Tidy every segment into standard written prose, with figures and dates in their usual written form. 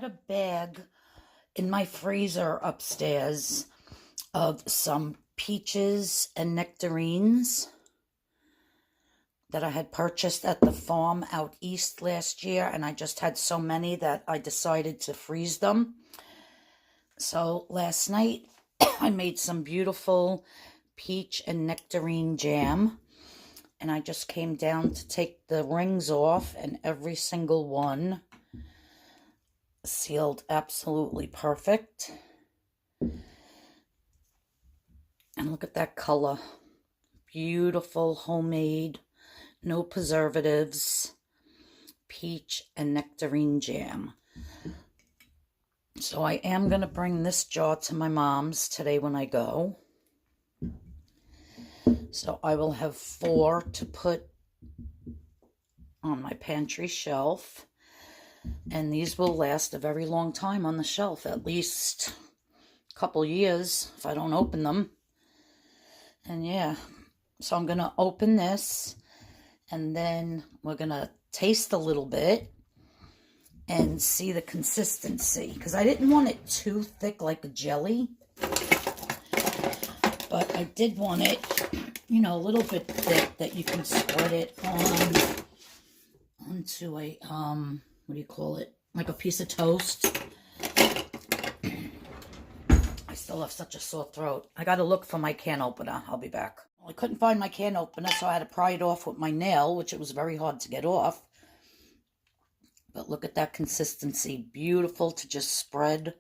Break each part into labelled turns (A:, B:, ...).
A: a bag in my freezer upstairs of some peaches and nectarines that I had purchased at the farm out east last year, and I just had so many that I decided to freeze them. So last night I made some beautiful peach and nectarine jam, and I just came down to take the rings off, and every single one sealed absolutely perfect. And look at that color. Beautiful, homemade, no preservatives, peach and nectarine jam. So I am going to bring this jar to my mom's today when I go. So I will have 4 to put on my pantry shelf. And these will last a very long time on the shelf, at least a couple years if I don't open them. And yeah, so I'm going to open this, and then we're going to taste a little bit and see the consistency, because I didn't want it too thick like a jelly, but I did want it, you know, a little bit thick that you can spread it onto a, what do you call it, like a piece of toast. I still have such a sore throat. I got to look for my can opener. I'll be back. Well, I couldn't find my can opener, so I had to pry it off with my nail, which it was very hard to get off. But look at that consistency. Beautiful to just spread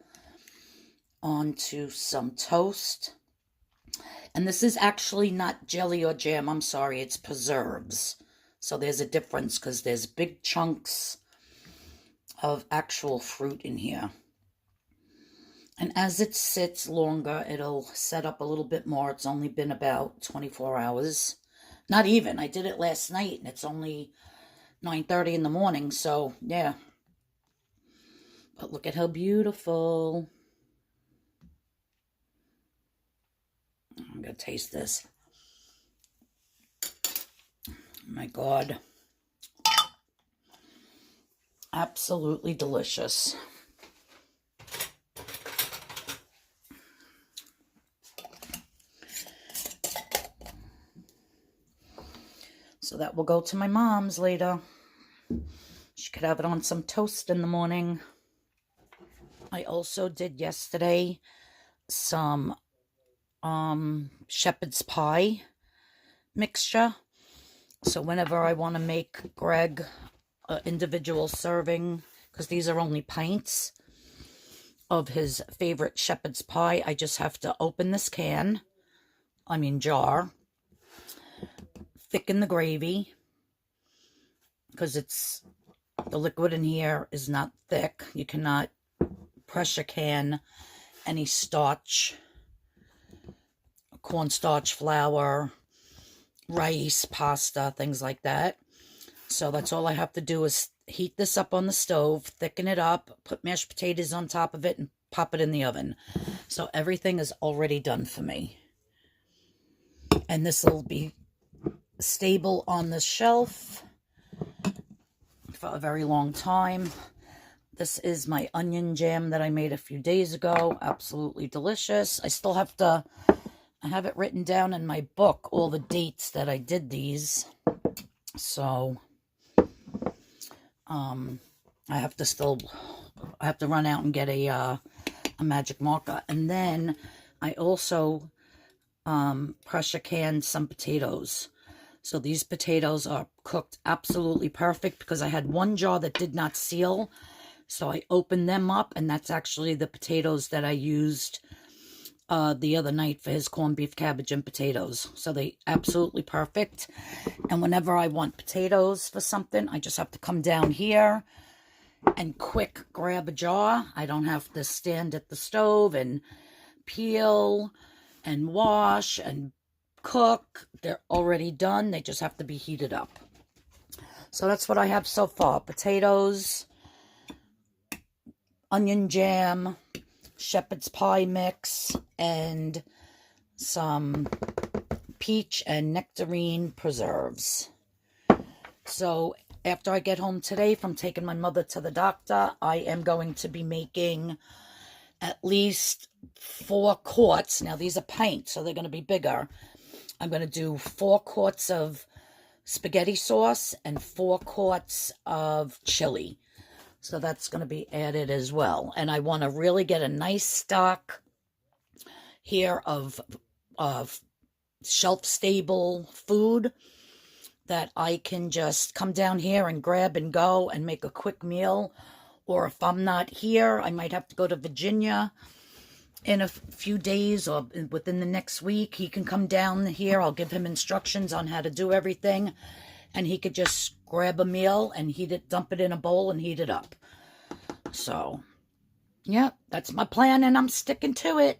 A: onto some toast. And this is actually not jelly or jam. I'm sorry, it's preserves. So there's a difference, because there's big chunks of actual fruit in here. And as it sits longer, it'll set up a little bit more. It's only been about 24 hours. Not even. I did it last night, and it's only 9:30 in the morning. So, yeah. But look at how beautiful. I'm going to taste this. Oh my God. Absolutely delicious. So that will go to my mom's later. She could have it on some toast in the morning. I also did yesterday some shepherd's pie mixture. So whenever I want to make Greg an individual serving, because these are only pints of his favorite shepherd's pie, I just have to open this jar, thicken the gravy, because the liquid in here is not thick. You cannot pressure can any starch, cornstarch, flour, rice, pasta, things like that. So that's all I have to do is heat this up on the stove, thicken it up, put mashed potatoes on top of it, and pop it in the oven. So everything is already done for me. And this will be stable on the shelf for a very long time. This is my onion jam that I made a few days ago. Absolutely delicious. I have it written down in my book, all the dates that I did these. So, I have to run out and get a magic marker. And then I also pressure canned some potatoes. So these potatoes are cooked absolutely perfect, because I had one jar that did not seal. So I opened them up, and that's actually the potatoes that I used the other night for his corned beef, cabbage, and potatoes. So they absolutely perfect. And whenever I want potatoes for something, I just have to come down here and quick grab a jar. I don't have to stand at the stove and peel and wash and cook. They're already done. They just have to be heated up. So that's what I have so far. Potatoes, onion jam, shepherd's pie mix, and some peach and nectarine preserves. So after I get home today from taking my mother to the doctor, I am going to be making at least 4 quarts. Now, these are pints, so they're going to be bigger. I'm going to do 4 quarts of spaghetti sauce and 4 quarts of chili. So that's going to be added as well. And I want to really get a nice stock here of shelf-stable food that I can just come down here and grab and go and make a quick meal. Or if I'm not here, I might have to go to Virginia in a few days or within the next week. He can come down here. I'll give him instructions on how to do everything. And he could just grab a meal and heat it, dump it in a bowl and heat it up. So, yeah, that's my plan and I'm sticking to it.